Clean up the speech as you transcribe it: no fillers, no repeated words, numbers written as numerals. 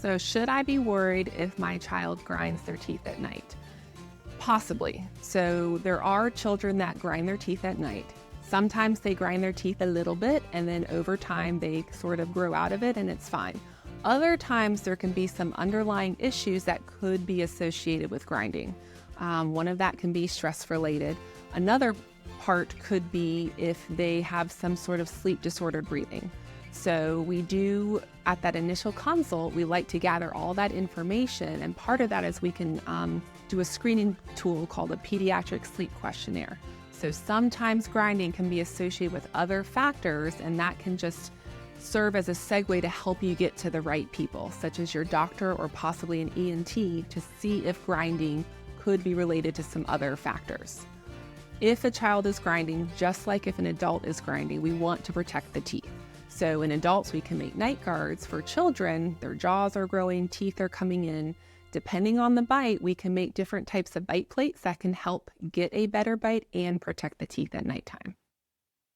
So should I be worried if my child grinds their teeth at night? Possibly. So there are children that grind their teeth at night. Sometimes they grind their teeth a little bit, and then over time they sort of grow out of it and it's fine. Other times there can be some underlying issues that could be associated with grinding. One of that can be stress related. Another part could be if they have some sort of sleep disordered breathing. So we do, at that initial consult, we like to gather all that information, and part of that is we can do a screening tool called a pediatric sleep questionnaire. So sometimes grinding can be associated with other factors, and that can just serve as a segue to help you get to the right people, such as your doctor or possibly an ENT, to see if grinding could be related to some other factors. If a child is grinding, just like if an adult is grinding, we want to protect the teeth. So in adults, we can make night guards. For children, their jaws are growing, teeth are coming in. Depending on the bite, we can make different types of bite plates that can help get a better bite and protect the teeth at nighttime.